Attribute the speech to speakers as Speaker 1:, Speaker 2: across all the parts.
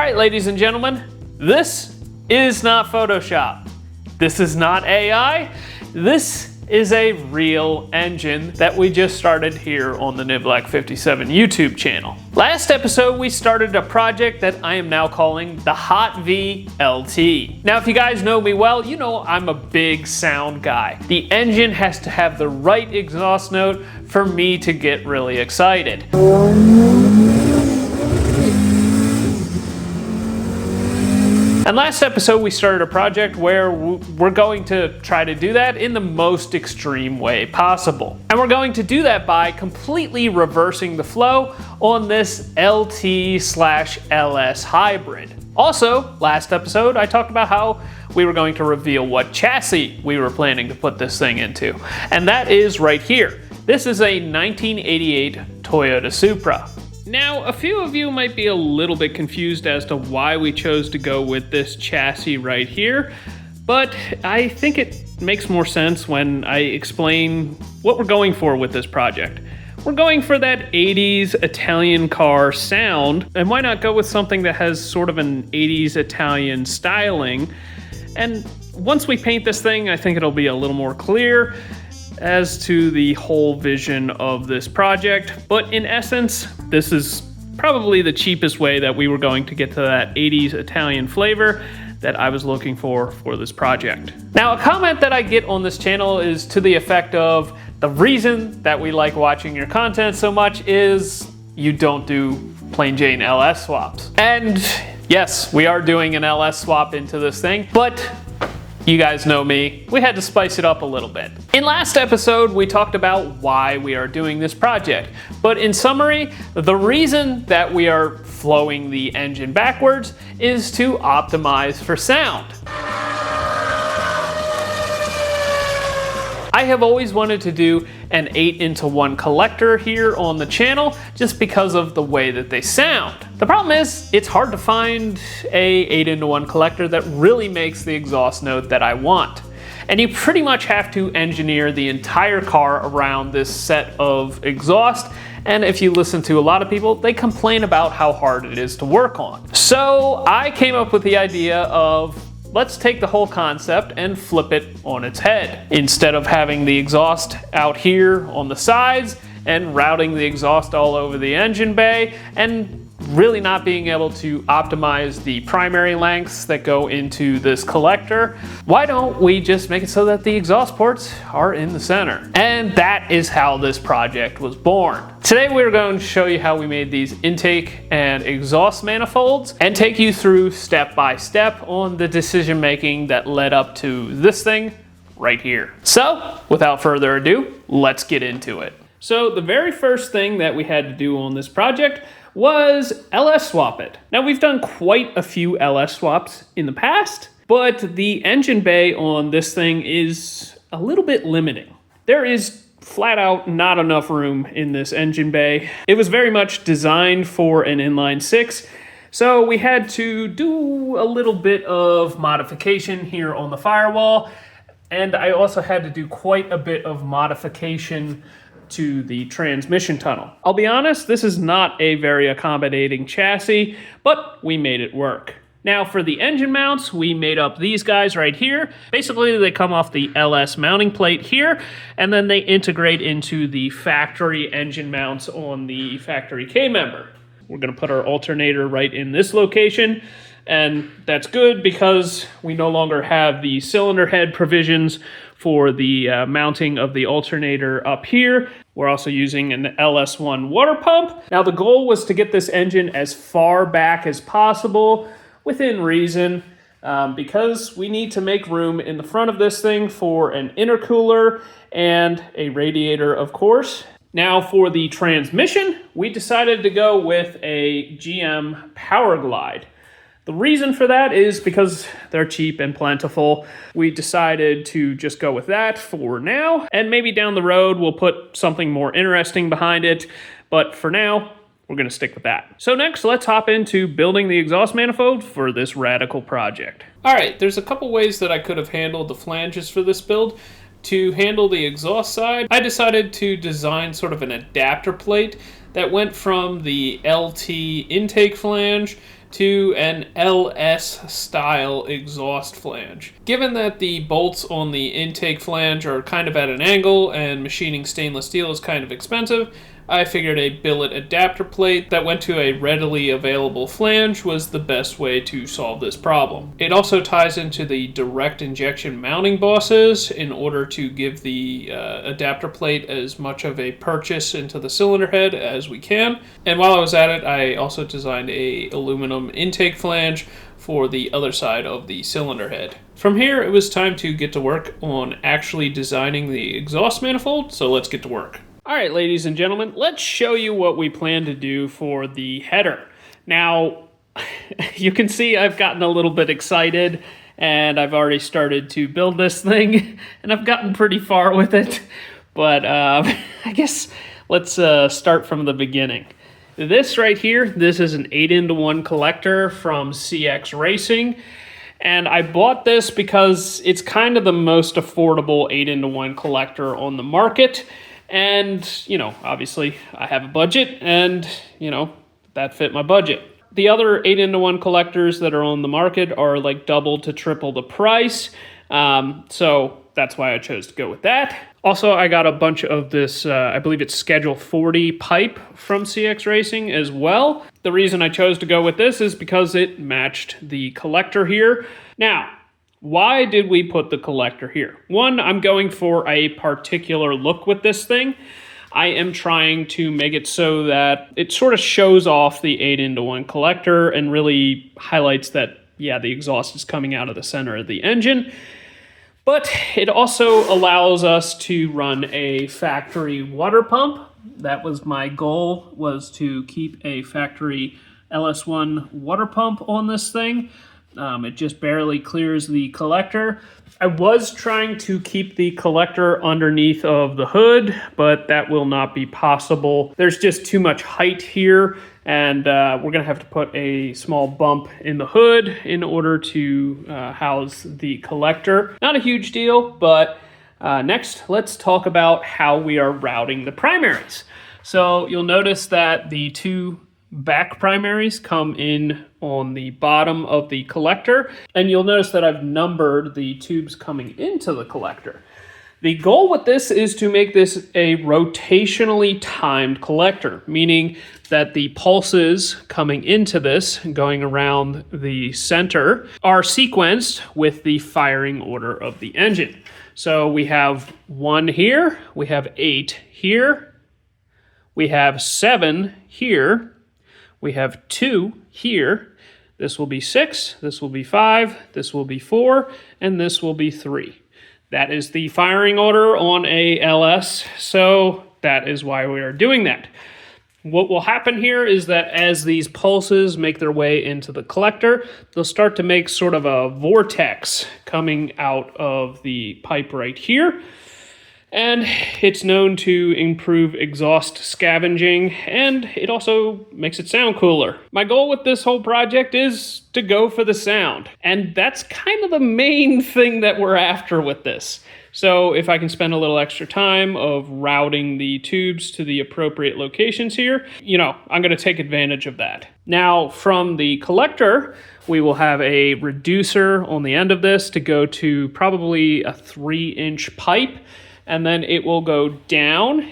Speaker 1: right, ladies and gentlemen, this is not Photoshop. This is not AI. This is a real engine that we just started here on the Niblack57 YouTube channel. Last episode, we started a project that I am now calling the Hot V LT. Now, if you guys know me well, you know I'm a big sound guy. The engine has to have the right exhaust note for me to get really excited. And last episode, we started a project where we're going to try to do that in the most extreme way possible. And we're going to do that by completely reversing the flow on this LT/LS hybrid. Also, last episode, I talked about how we were going to reveal what chassis we were planning to put this thing into. And that is right here. This is a 1988 Toyota Supra. Now, a few of you might be a little bit confused as to why we chose to go with this chassis right here, but I think it makes more sense when I explain what we're going for with this project. We're going for that 80s Italian car sound, and why not go with something that has sort of an 80s Italian styling? And once we paint this thing, I think it'll be a little more clear as to the whole vision of this project. But in essence, this is probably the cheapest way that we were going to get to that 80s Italian flavor that I was looking for this project. Now, a comment that I get on this channel is to the effect of, the reason that we like watching your content so much is you don't do plain Jane LS swaps. And yes, we are doing an LS swap into this thing, but you guys know me, we had to spice it up a little bit. In last episode, we talked about why we are doing this project. But in summary, the reason that we are flowing the engine backwards is to optimize for sound. I have always wanted to do an 8-into-1 collector here on the channel just because of the way that they sound. The problem is, it's hard to find a 8-into-1 collector that really makes the exhaust note that I want. And you pretty much have to engineer the entire car around this set of exhaust. And if you listen to a lot of people, they complain about how hard it is to work on. So I came up with the idea of, let's take the whole concept and flip it on its head. Instead of having the exhaust out here on the sides and routing the exhaust all over the engine bay and really not being able to optimize the primary lengths that go into this collector, why don't we just make it so that the exhaust ports are in the center? And that is how this project was born. Today we're going to show you how we made these intake and exhaust manifolds and take you through step by step on the decision making that led up to this thing right here. So without further ado, let's get into it. So the very first thing that we had to do on this project was LS swap it. Now, we've done quite a few LS swaps in the past, but the engine bay on this thing is a little bit limiting. There is flat out not enough room in this engine bay. It was very much designed for an inline six, so we had to do a little bit of modification here on the firewall, and I also had to do quite a bit of modification to the transmission tunnel. I'll be honest, this is not a very accommodating chassis, but we made it work. Now for the engine mounts, we made up these guys right here. Basically, they come off the LS mounting plate here, and then they integrate into the factory engine mounts on the factory K-member. We're gonna put our alternator right in this location, and that's good because we no longer have the cylinder head provisions for the mounting of the alternator up here. We're also using an LS1 water pump. Now the goal was to get this engine as far back as possible within reason because we need to make room in the front of this thing for an intercooler and a radiator, of course. Now for the transmission, we decided to go with a GM Powerglide. The reason for that is because they're cheap and plentiful. We decided to just go with that for now, and maybe down the road we'll put something more interesting behind it, but for now, we're gonna stick with that. So next, let's hop into building the exhaust manifold for this radical project. All right, there's a couple ways that I could have handled the flanges for this build. To handle the exhaust side, I decided to design sort of an adapter plate that went from the LT intake flange to an LS style exhaust flange. Given that the bolts on the intake flange are kind of at an angle and machining stainless steel is kind of expensive, I figured a billet adapter plate that went to a readily available flange was the best way to solve this problem. It also ties into the direct injection mounting bosses in order to give the adapter plate as much of a purchase into the cylinder head as we can. And while I was at it, I also designed a aluminum intake flange for the other side of the cylinder head. From here, it was time to get to work on actually designing the exhaust manifold, so let's get to work. All right, ladies and gentlemen, let's show you what we plan to do for the header. Now, you can see I've gotten a little bit excited and I've already started to build this thing and I've gotten pretty far with it, but I guess let's start from the beginning. This right here, this is an 8-into-1 collector from CX Racing. And I bought this because it's kind of the most affordable 8-into-1 collector on the market. And, you know, obviously I have a budget and, you know, that fit my budget. The other 8-into-1 collectors that are on the market are like double to triple the price. So that's why I chose to go with that. Also, I got a bunch of this, I believe it's Schedule 40 pipe from CX Racing as well. The reason I chose to go with this is because it matched the collector here. Now, why did we put the collector here? One, I'm going for a particular look with this thing. I am trying to make it so that it sort of shows off the 8-into-1 collector and really highlights that, yeah, the exhaust is coming out of the center of the engine. But it also allows us to run a factory water pump. That was my goal, was to keep a factory LS1 water pump on this thing. It just barely clears the collector. I was trying to keep the collector underneath of the hood, but that will not be possible. There's just too much height here, and we're gonna have to put a small bump in the hood in order to house the collector. Not a huge deal, but next let's talk about how we are routing the primaries. So you'll notice that the two back primaries come in on the bottom of the collector, and you'll notice that I've numbered the tubes coming into the collector. The goal with this is to make this a rotationally timed collector, meaning that the pulses coming into this, going around the center, are sequenced with the firing order of the engine. So we have 1 here, we have 8 here, we have 7 here, we have 2 here, this will be 6, this will be 5, this will be 4, and this will be 3. That is the firing order on a LS, so that is why we are doing that. What will happen here is that as these pulses make their way into the collector, they'll start to make sort of a vortex coming out of the pipe right here. And it's known to improve exhaust scavenging, and it also makes it sound cooler. My goal with this whole project is to go for the sound, and that's kind of the main thing that we're after with this. So if I can spend a little extra time of routing the tubes to the appropriate locations here, you know, I'm going to take advantage of that. Now, from the collector, we will have a reducer on the end of this to go to probably a 3-inch pipe. And then it will go down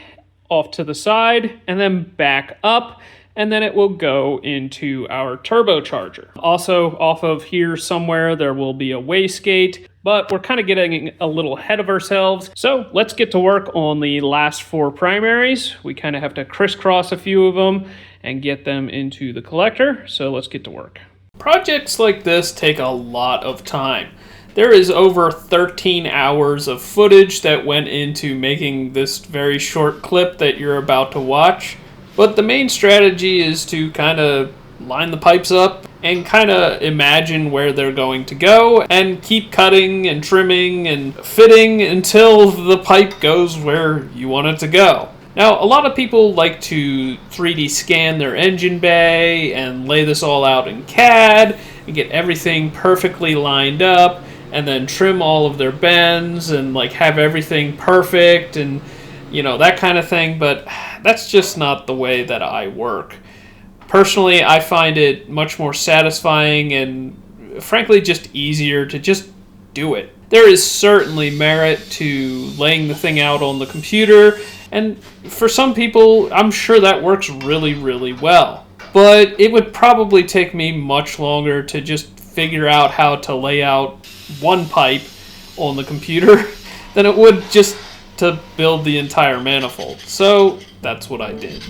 Speaker 1: off to the side and then back up, and then it will go into our turbocharger. Also off of here somewhere there will be a wastegate, but we're kind of getting a little ahead of ourselves. So let's get to work on the last 4 primaries. We kind of have to crisscross a few of them and get them into the collector. So let's get to work. Projects like this take a lot of time. There is over 13 hours of footage that went into making this very short clip that you're about to watch. But the main strategy is to kind of line the pipes up and kind of imagine where they're going to go and keep cutting and trimming and fitting until the pipe goes where you want it to go. Now, a lot of people like to 3D scan their engine bay and lay this all out in CAD and get everything perfectly lined up, and then trim all of their bends and like have everything perfect and, you know, that kind of thing. But that's just not the way that I work. Personally, I find it much more satisfying and frankly just easier to just do it. There is certainly merit to laying the thing out on the computer, and for some people, I'm sure that works really, really well. But it would probably take me much longer to just figure out how to lay out one pipe on the computer than it would just to build the entire manifold. So that's what I did.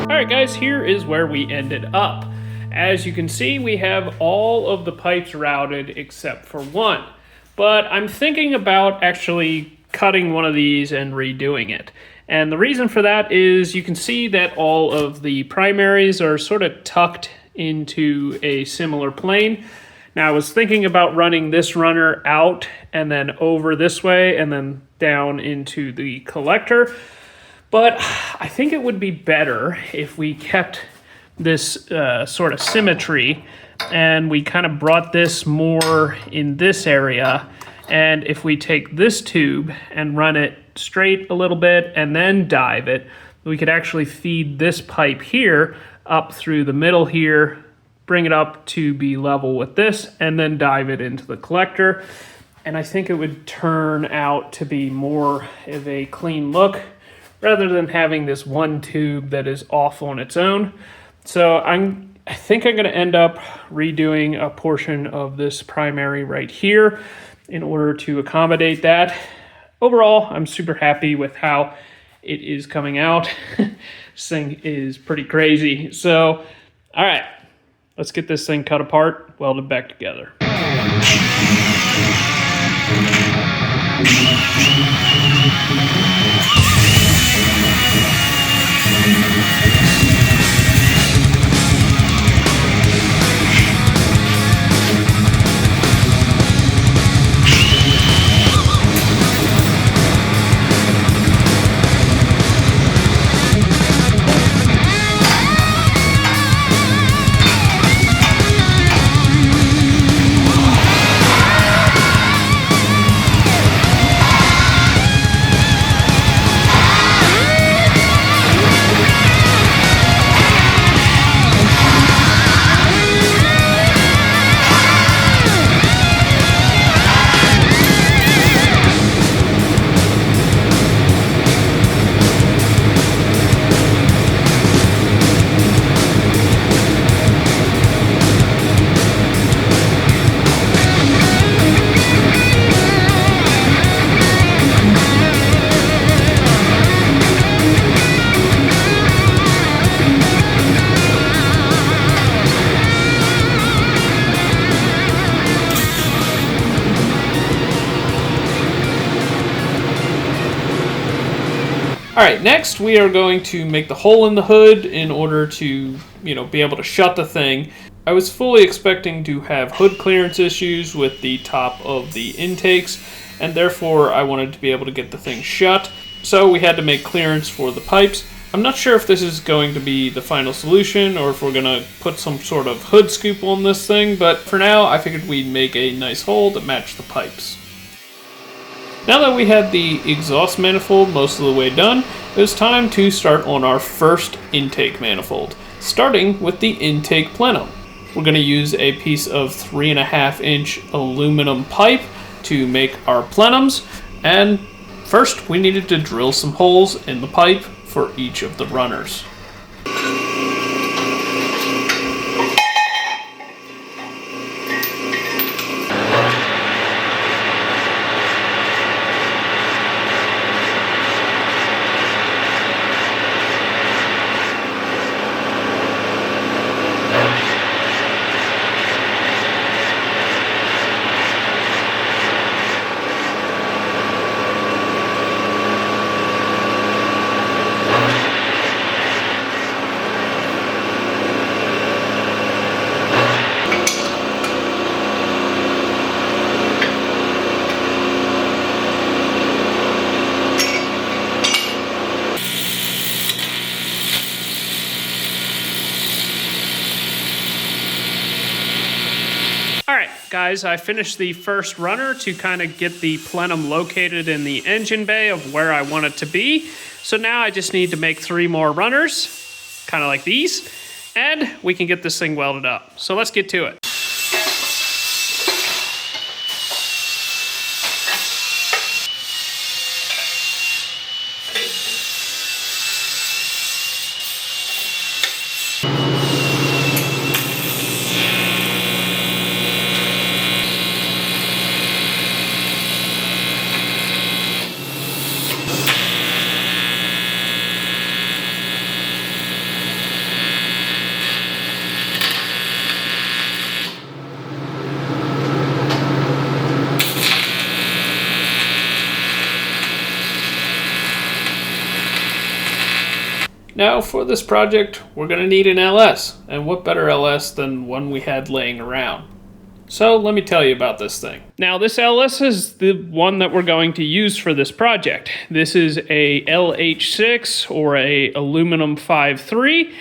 Speaker 1: Alright guys, here is where we ended up. As you can see, we have all of the pipes routed except for one. But I'm thinking about actually cutting one of these and redoing it. And the reason for that is you can see that all of the primaries are sort of tucked into a similar plane. Now I was thinking about running this runner out and then over this way and then down into the collector. But I think it would be better if we kept this sort of symmetry and we kind of brought this more in this area. And if we take this tube and run it straight a little bit and then dive it, we could actually feed this pipe here up through the middle here, bring it up to be level with this, and then dive it into the collector. And I think it would turn out to be more of a clean look rather than having this one tube that is off on its own. So I think I'm going to end up redoing a portion of this primary right here in order to accommodate that. Overall, I'm super happy with how it is coming out. This thing is pretty crazy. So, all right, Let's get this thing cut apart, welded back together. Alright, next we are going to make the hole in the hood in order to, be able to shut the thing. I was fully expecting to have hood clearance issues with the top of the intakes, and therefore I wanted to be able to get the thing shut. So we had to make clearance for the pipes. I'm not sure if this is going to be the final solution or if we're going to put some sort of hood scoop on this thing, but for now I figured we'd make a nice hole that matched the pipes. Now that we had the exhaust manifold most of the way done, it was time to start on our first intake manifold, starting with the intake plenum. We're going to use a piece of 3.5-inch aluminum pipe to make our plenums, and first we needed to drill some holes in the pipe for each of the runners. Alright guys, I finished the first runner to kind of get the plenum located in the engine bay of where I want it to be. So now I just need to make 3 more runners, kind of like these, and we can get this thing welded up. So let's get to it. Now for this project, we're going to need an LS, and what better LS than one we had laying around. So let me tell you about this thing. Now this LS is the one that we're going to use for this project. This is a LH6 or a aluminum 5.3,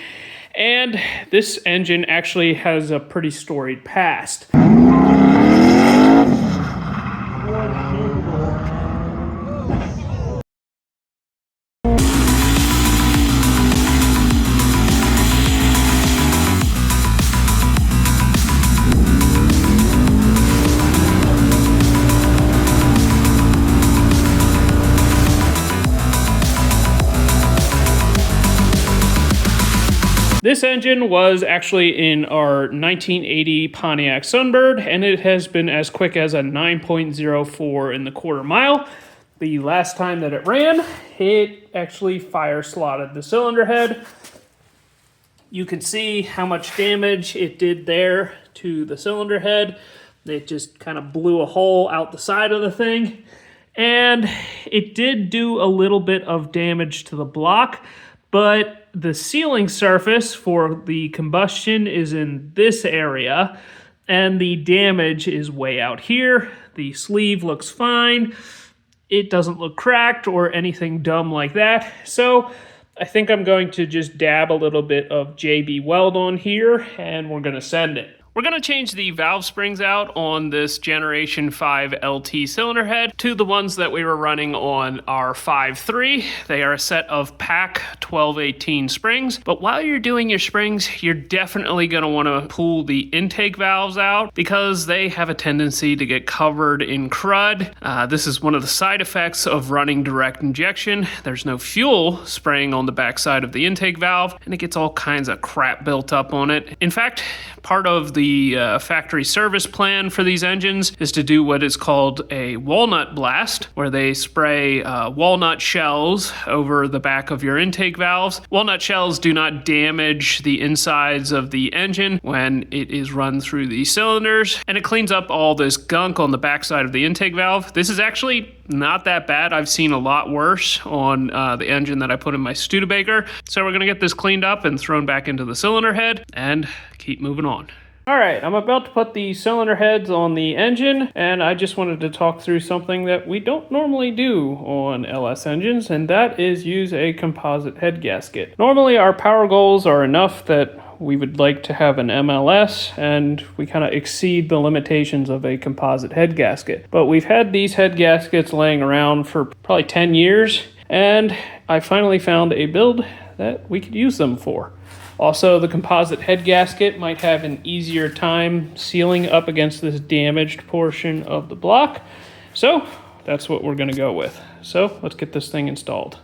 Speaker 1: and this engine actually has a pretty storied past. This engine was actually in our 1980 Pontiac Sunbird, and it has been as quick as a 9.04 in the quarter mile. The last time that it ran, it actually fire slotted the cylinder head. You can see how much damage it did there to the cylinder head. It just kind of blew a hole out the side of the thing. And it did do a little bit of damage to the block, but the sealing surface for the combustion is in this area, and the damage is way out here. The sleeve looks fine. It doesn't look cracked or anything dumb like that. So I think I'm going to just dab a little bit of JB Weld on here, and we're going to send it. We're going to change the valve springs out on this Generation 5 LT cylinder head to the ones that we were running on our 5.3. They are a set of PAC 1218 springs, but while you're doing your springs, you're definitely going to want to pull the intake valves out because they have a tendency to get covered in crud. This is one of the side effects of running direct injection. There's no fuel spraying on the backside of the intake valve, and it gets all kinds of crap built up on it. In fact, part of the factory service plan for these engines is to do what is called a walnut blast, where they spray walnut shells over the back of your intake valves. Walnut shells do not damage the insides of the engine when it is run through the cylinders, and it cleans up all this gunk on the backside of the intake valve. This is actually not that bad. I've seen a lot worse on the engine that I put in my Studebaker. So we're going to get this cleaned up and thrown back into the cylinder head and keep moving on. All right, I'm about to put the cylinder heads on the engine, and I just wanted to talk through something that we don't normally do on LS engines, and that is use a composite head gasket. Normally our power goals are enough that we would like to have an MLS, and we kind of exceed the limitations of a composite head gasket. But we've had these head gaskets laying around for probably 10 years, and I finally found a build that we could use them for. Also, the composite head gasket might have an easier time sealing up against this damaged portion of the block. So that's what we're going to go with. So let's get this thing installed.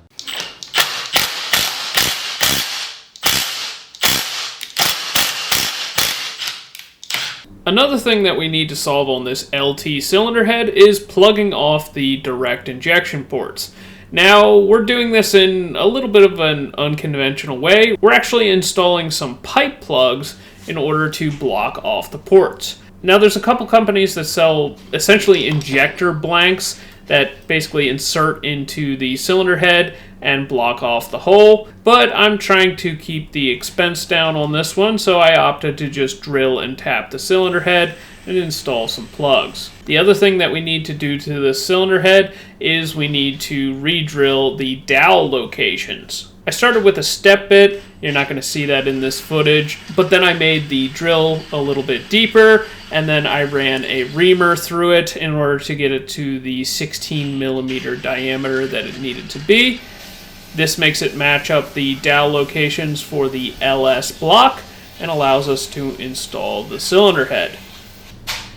Speaker 1: Another thing that we need to solve on this LT cylinder head is plugging off the direct injection ports. Now, we're doing this in a little bit of an unconventional way. We're actually installing some pipe plugs in order to block off the ports. Now, there's a couple companies that sell essentially injector blanks that basically insert into the cylinder head and block off the hole, but I'm trying to keep the expense down on this one, so I opted to just drill and tap the cylinder head and install some plugs. The other thing that we need to do to the cylinder head is we need to re-drill the dowel locations. I started with a step bit. You're not going to see that in this footage, but then I made the drill a little bit deeper, and then I ran a reamer through it in order to get it to the 16 millimeter diameter that it needed to be. This makes it match up the dowel locations for the LS block and allows us to install the cylinder head.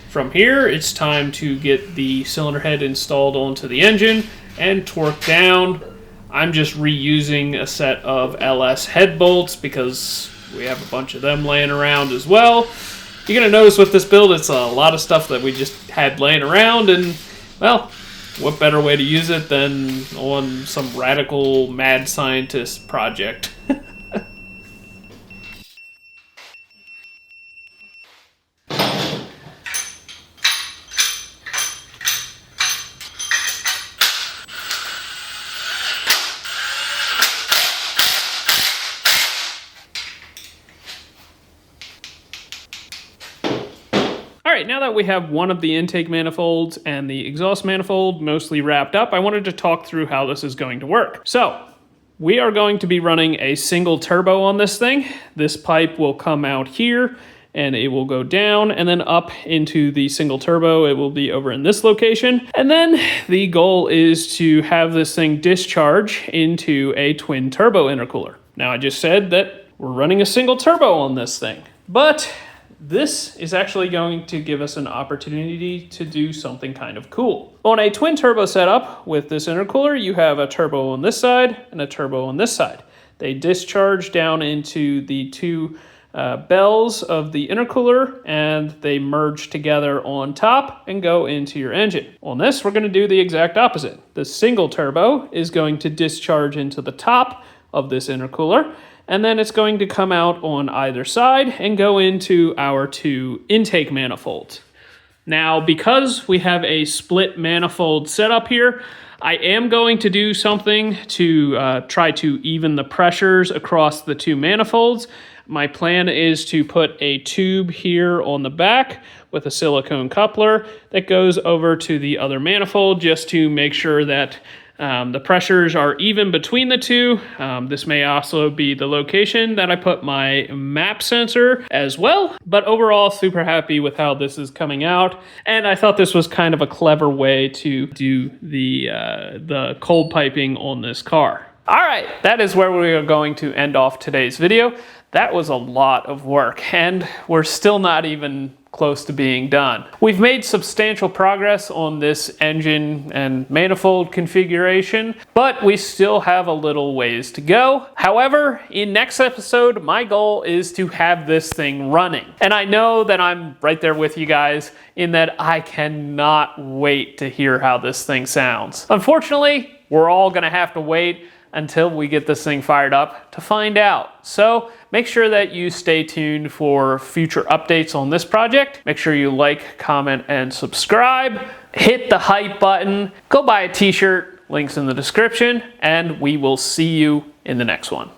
Speaker 1: From here, it's time to get the cylinder head installed onto the engine and torque down. I'm just reusing a set of LS head bolts because we have a bunch of them laying around as well. You're going to notice with this build, it's a lot of stuff that we just had laying around, and, well, what better way to use it than on some radical mad scientist project? Alright, now that we have one of the intake manifolds and the exhaust manifold mostly wrapped up, I wanted to talk through how this is going to work. So, we are going to be running a single turbo on this thing. This pipe will come out here, and it will go down and then up into the single turbo. It will be over in this location. And then the goal is to have this thing discharge into a twin turbo intercooler. Now, I just said that we're running a single turbo on this thing, but this is actually going to give us an opportunity to do something kind of cool. On a twin turbo setup with this intercooler, you have a turbo on this side and a turbo on this side. They discharge down into the two bells of the intercooler, and they merge together on top and go into your engine. On this, we're going to do the exact opposite. The single turbo is going to discharge into the top of this intercooler, and then it's going to come out on either side and go into our 2 intake manifolds. Now, because we have a split manifold setup here, I am going to do something to try to even the pressures across the 2 manifolds. My plan is to put a tube here on the back with a silicone coupler that goes over to the other manifold just to make sure that the pressures are even between the 2. This may also be the location that I put my map sensor as well, but overall super happy with how this is coming out, and I thought this was kind of a clever way to do the cold piping on this car. All right, that is where we are going to end off today's video. That was a lot of work, and we're still not even close to being done. We've made substantial progress on this engine and manifold configuration, but we still have a little ways to go. However, in next episode, my goal is to have this thing running. And I know that I'm right there with you guys in that I cannot wait to hear how this thing sounds. Unfortunately, we're all gonna have to wait until we get this thing fired up to find out. So make sure that you stay tuned for future updates on this project. Make sure you like, comment, and subscribe. Hit the hype button. Go buy a t-shirt. Links in the description. And we will see you in the next one.